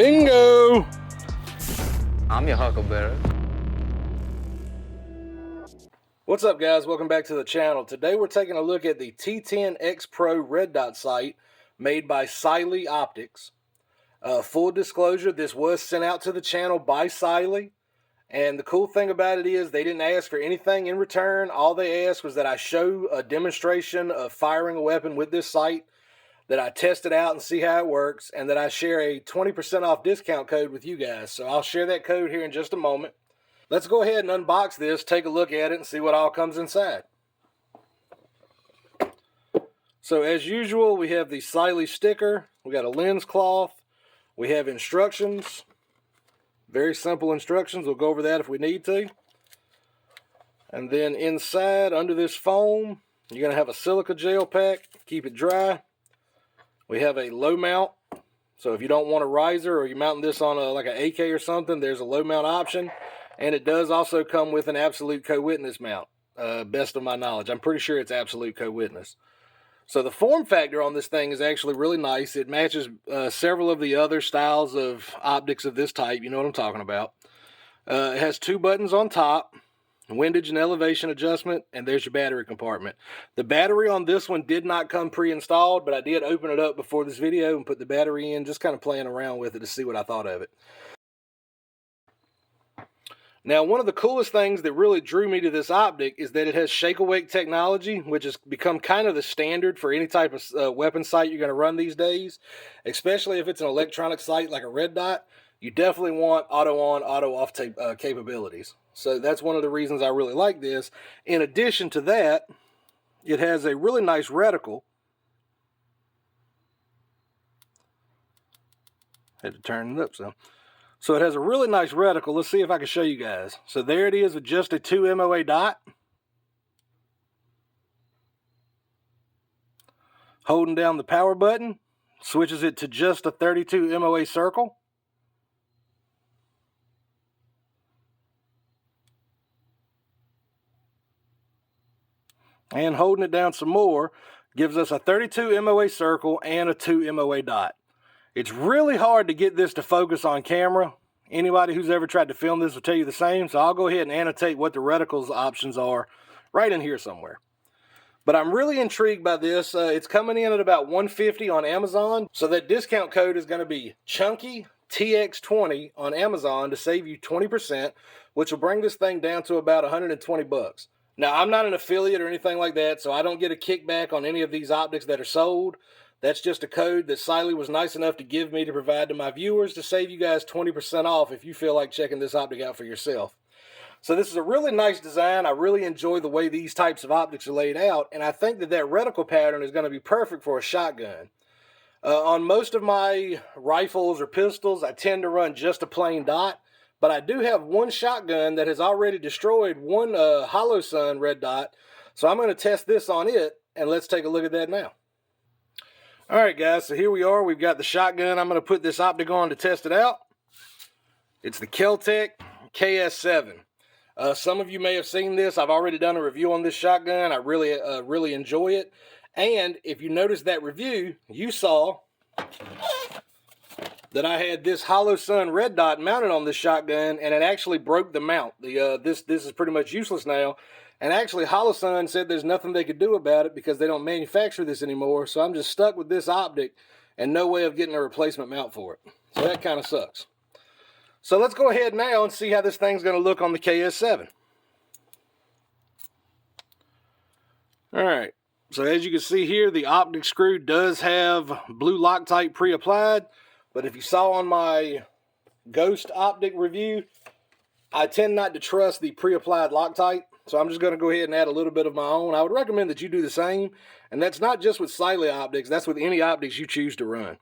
Bingo! I'm your huckleberry. What's up, guys? Welcome back to the channel. Today we're taking a look at the T10XPRO red dot sight made by Cyelee Optics. Full disclosure, this was sent out to the channel by Cyelee, and the cool thing about it is they didn't ask for anything in return. All they asked was that I show a demonstration of firing a weapon with this sight, that I test it out and see how it works, and that I share a 20% off discount code with you guys. So I'll share that code here in just a moment. Let's go ahead and unbox this, take a look at it, and see what all comes inside. So as usual, we have the Cyelee sticker, we got a lens cloth, we have instructions, very simple instructions. We'll go over that if we need to. And then inside, under this foam, you're going to have a silica gel pack, keep it dry. We have a low mount, so if you don't want a riser or you're mounting this on like an AK or something, there's a low mount option. And it does also come with an absolute co-witness mount, best of my knowledge. I'm pretty sure it's absolute co-witness. So the form factor on this thing is actually really nice. It matches several of the other styles of optics of this type. You know what I'm talking about. It has two buttons on top, windage and elevation adjustment, and there's your battery compartment. The battery on this one did not come pre-installed, but I did open it up before this video and put the battery in, just kind of playing around with it to see what I thought of it. Now, one of the coolest things that really drew me to this optic is that it has shake-awake technology, which has become kind of the standard for any type of weapon sight you're going to run these days, especially if it's an electronic sight like a red dot. You definitely want auto-on, auto-off capabilities. So that's one of the reasons I really like this. In addition to that, it has a really nice reticle. Had to turn it up some. So it has a really nice reticle. Let's see if I can show you guys. So there it is with just a 2 MOA dot. Holding down the power button switches it to just a 32 MOA circle. And holding it down some more gives us a 32 MOA circle and a 2 MOA dot. It's really hard to get this to focus on camera. Anybody who's ever tried to film this will tell you the same, so I'll go ahead and annotate what the reticles options are right in here somewhere. But I'm really intrigued by this. It's coming in at about $150 on Amazon, so that discount code is going to be Chunky TX20 on Amazon to save you 20%, which will bring this thing down to about 120 bucks. Now, I'm not an affiliate or anything like that, so I don't get a kickback on any of these optics that are sold. That's just a code that Cyelee was nice enough to give me to provide to my viewers to save you guys 20% off if you feel like checking this optic out for yourself. So this is a really nice design. I really enjoy the way these types of optics are laid out, and I think that that reticle pattern is going to be perfect for a shotgun. On most of my rifles or pistols, I tend to run just a plain dot, but I do have one shotgun that has already destroyed one Hollow Sun red dot, so I'm going to test this on it, and let's take a look at that now. Alright guys, so here we are. We've got the shotgun. I'm going to put this optic on to test it out. It's the Kel-Tec KS7. Some of you may have seen this. I've already done a review on this shotgun. I really enjoy it. And if you noticed that review, you saw that I had this Hollow Sun red dot mounted on this shotgun, and it actually broke the mount. This is pretty much useless now. And actually, Hollow Sun said there's nothing they could do about it because they don't manufacture this anymore. So I'm just stuck with this optic and no way of getting a replacement mount for it. So that kind of sucks. So let's go ahead now and see how this thing's going to look on the KS7. Alright, so as you can see here, the optic screw does have blue Loctite pre-applied. But if you saw on my Ghost optic review, I tend not to trust the pre-applied Loctite. So I'm just going to go ahead and add a little bit of my own. I would recommend that you do the same. And that's not just with Cyelee optics. That's with any optics you choose to run.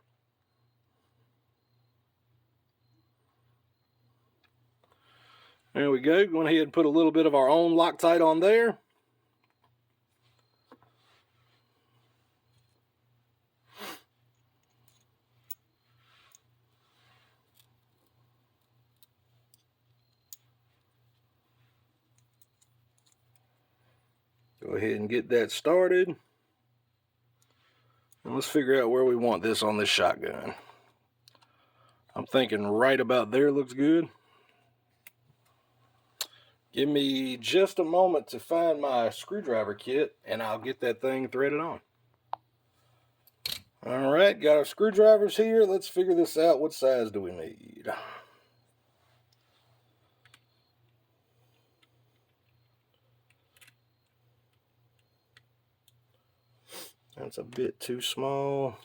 There we go. Going ahead and put a little bit of our own Loctite on there. Go ahead and get that started. And let's figure out where we want this on this shotgun. I'm thinking right about there looks good. Give me just a moment to find my screwdriver kit and I'll get that thing threaded on. All right, got our screwdrivers here. Let's figure this out. What size do we need? That's a bit too small.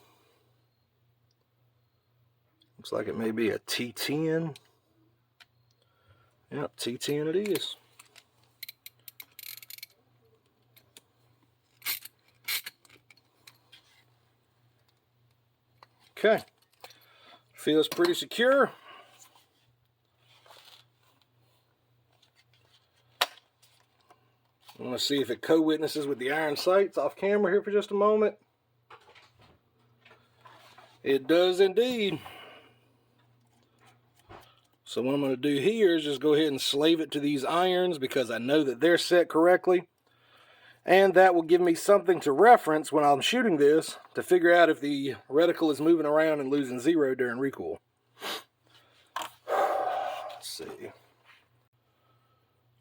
Looks like it may be a T10. Yep, T10 it is. Okay, feels pretty secure. I'm going to see if it co-witnesses with the iron sights off camera here for just a moment. It does indeed. So what I'm going to do here is just go ahead and slave it to these irons because I know that they're set correctly. And that will give me something to reference when I'm shooting this to figure out if the reticle is moving around and losing zero during recoil. Let's see.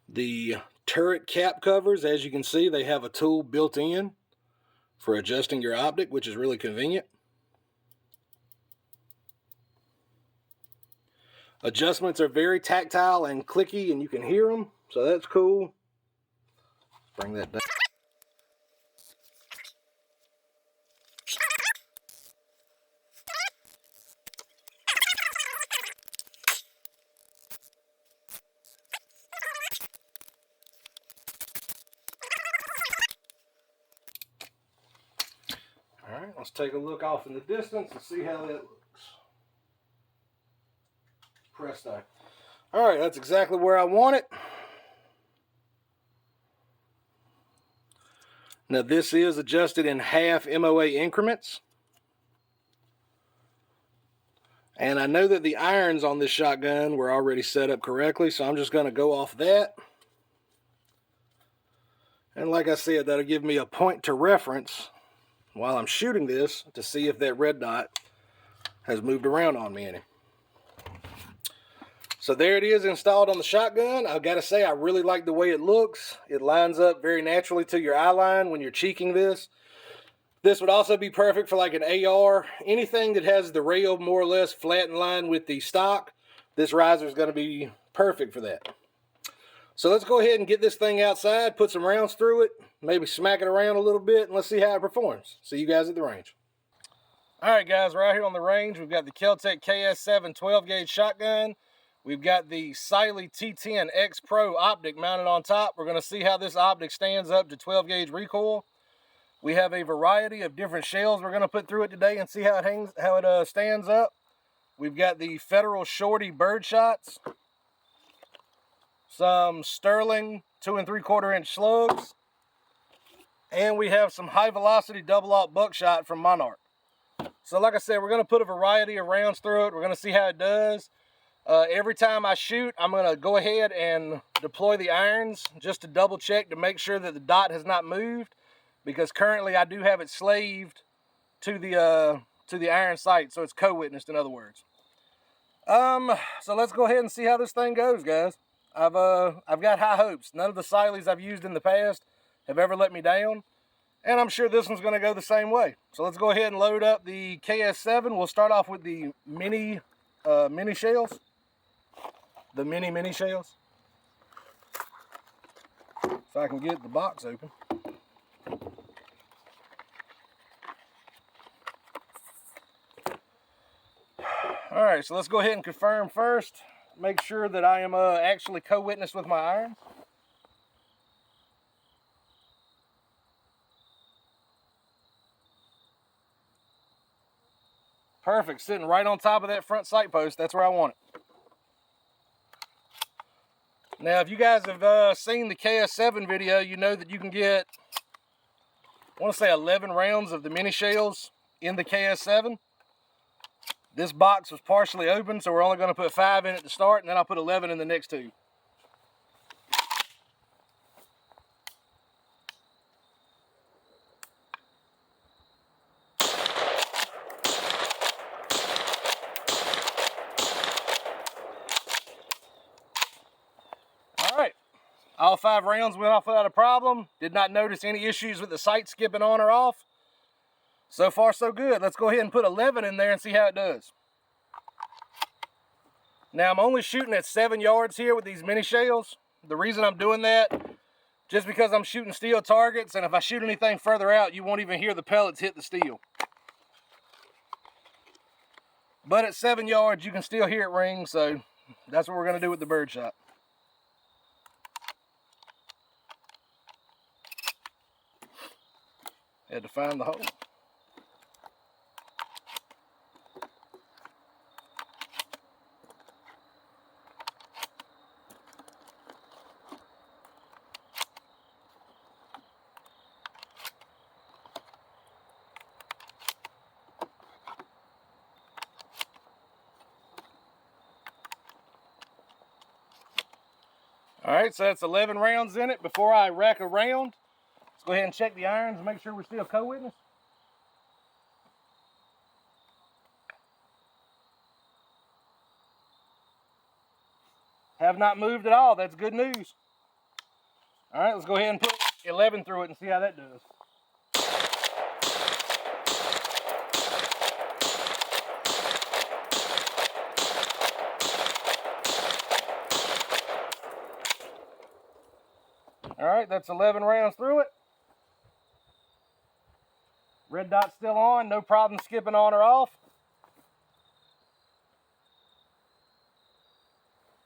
The turret cap covers, as you can see, they have a tool built in for adjusting your optic, which is really convenient. Adjustments are very tactile and clicky, and you can hear them, so that's cool. Bring that down. All right, let's take a look off in the distance and see how that looks. Presto. All right, that's exactly where I want it. Now this is adjusted in half MOA increments. And I know that the irons on this shotgun were already set up correctly, so I'm just going to go off that. And like I said, that'll give me a point to reference while I'm shooting this to see if that red dot has moved around on me any. So there it is installed on the shotgun. I've got to say I really like the way it looks. It lines up very naturally to your eye line when you're cheeking this. This would also be perfect for like an AR. Anything that has the rail more or less flat in line with the stock, this riser is going to be perfect for that. So let's go ahead and get this thing outside, put some rounds through it, maybe smack it around a little bit, and let's see how it performs. See you guys at the range. All right, guys, we're out here on the range. We've got the Kel-Tec KS7 12-gauge shotgun. We've got the Cyelee T10XPRO optic mounted on top. We're going to see how this optic stands up to 12-gauge recoil. We have a variety of different shells we're going to put through it today and see how it stands up. We've got the Federal Shorty bird shots, some Sterling 2 3/4 inch slugs, and we have some high velocity double aught buckshot from Monarch. So like I said, we're going to put a variety of rounds through it. We're going to see how it does. Every time I shoot, I'm going to go ahead and deploy the irons just to double check to make sure that the dot has not moved, because currently I do have it slaved to the iron sight, so it's co-witnessed, in other words. So let's go ahead and see how this thing goes, guys. I've got high hopes. None of the Cylees I've used in the past have ever let me down, and I'm sure this one's going to go the same way. So let's go ahead and load up the KS7. We'll start off with the mini shells. The mini shells. If I can get the box open. All right, so let's go ahead and confirm first. Make sure that I am actually co-witness with my iron. Perfect, sitting right on top of that front sight post. That's where I want it. Now, if you guys have seen the KS7 video, you know that you can get, I want to say 11 rounds of the mini shells in the KS7. This box was partially open, so we're only going to put 5 in it to start, and then I'll put 11 in the next 2. All 5 rounds went off without a problem. Did not notice any issues with the sight skipping on or off. So far, so good. Let's go ahead and put 11 in there and see how it does. Now, I'm only shooting at 7 yards here with these mini shells. The reason I'm doing that, just because I'm shooting steel targets, and if I shoot anything further out, you won't even hear the pellets hit the steel. But at 7 yards, you can still hear it ring, so that's what we're going to do with the birdshot. Had to find the hole. All right, so that's 11 rounds in it. Before I rack a round, let's go ahead and check the irons and make sure we're still co-witness. Have not moved at all. That's good news. All right, let's go ahead and put 11 through it and see how that does. All right, that's 11 rounds through it. Red dot's still on, no problem skipping on or off.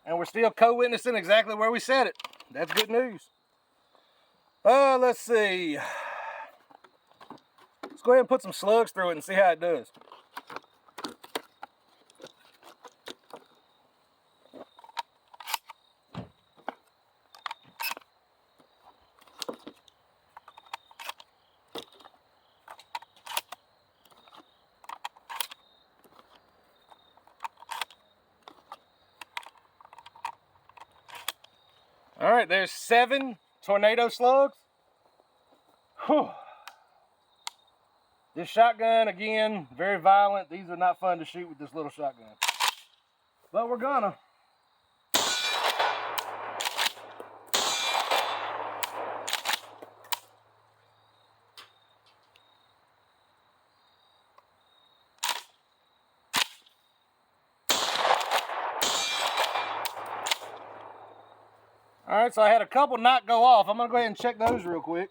And we're still co-witnessing exactly where we set it. That's good news. Let's see. Let's go ahead and put some slugs through it and see how it does. All right, there's 7 tornado slugs. Whew. This shotgun, again, very violent. These are not fun to shoot with this little shotgun. But we're gonna. All right, so I had a couple not go off. I'm gonna go ahead and check those real quick.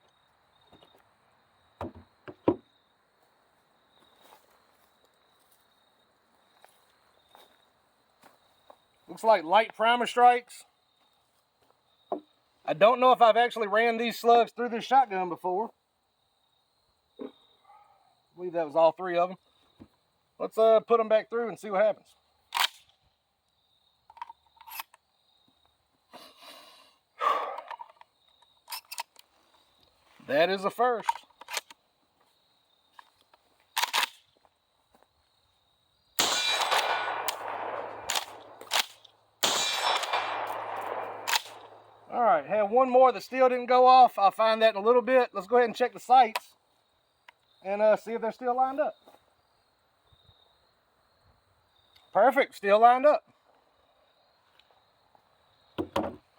Looks like light primer strikes. I don't know if I've actually ran these slugs through this shotgun before. I believe that was all 3 of them. Let's put them back through and see what happens. That is a first. All right, have one more that still didn't go off. I'll find that in a little bit. Let's go ahead and check the sights and see if they're still lined up. Perfect, still lined up.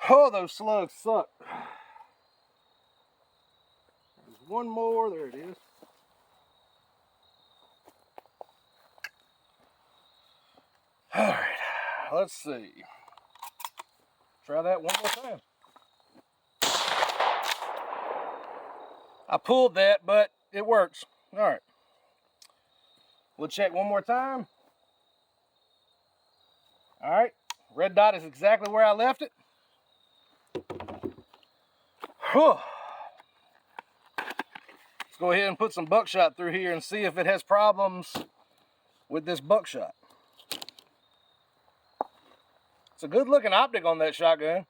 Oh, those slugs suck. There's one more, there it is. All right, let's see. Try that one more time. I pulled that, but it works. All right. We'll check one more time. All right, red dot is exactly where I left it. Whew. Let's go ahead and put some buckshot through here and see if it has problems with this buckshot. It's a good looking optic on that shotgun.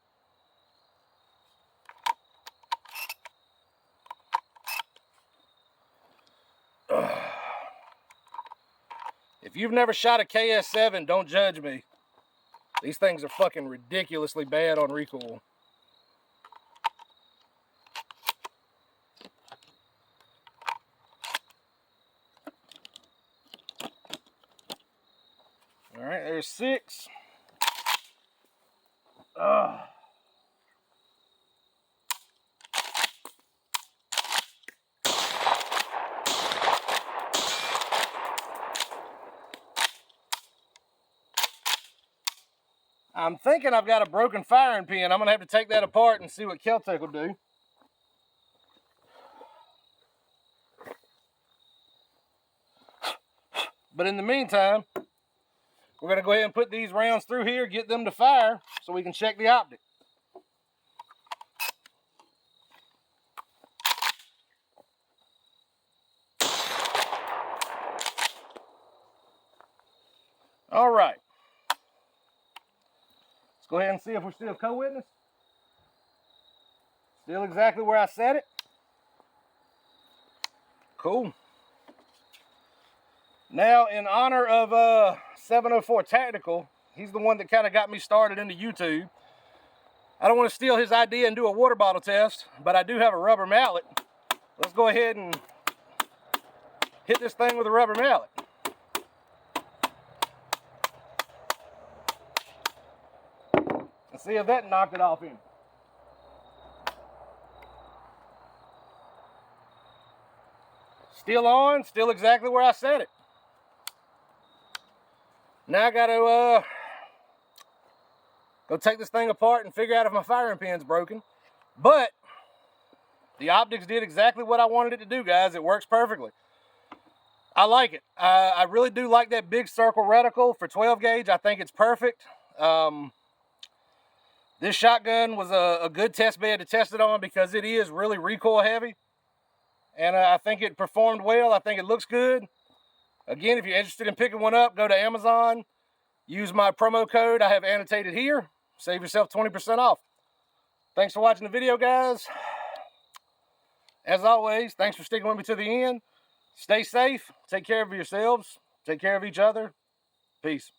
If you've never shot a KS7, don't judge me. These things are fucking ridiculously bad on recoil. All right, there's 6. I'm thinking I've got a broken firing pin. I'm going to have to take that apart and see what Kel-Tec will do. But in the meantime, we're going to go ahead and put these rounds through here, get them to fire so we can check the optic. All right. Let's go ahead and see if we're still co-witness. Still exactly where I said it. Cool. Now, in honor of 704 Tactical, he's the one that kind of got me started into YouTube. I don't want to steal his idea and do a water bottle test, but I do have a rubber mallet. Let's go ahead and hit this thing with a rubber mallet. And see if that knocked it off in. Still on, still exactly where I said it. Now I gotta go take this thing apart and figure out if my firing pin's broken. But the optics did exactly what I wanted it to do, guys. It works perfectly. I like it. I really do like that big circle reticle for 12 gauge. I think it's perfect. This shotgun was a good test bed to test it on because it is really recoil heavy. And I think it performed well. I think it looks good. Again, if you're interested in picking one up, go to Amazon. Use my promo code I have annotated here. Save yourself 20% off. Thanks for watching the video, guys. As always, thanks for sticking with me to the end. Stay safe. Take care of yourselves. Take care of each other. Peace.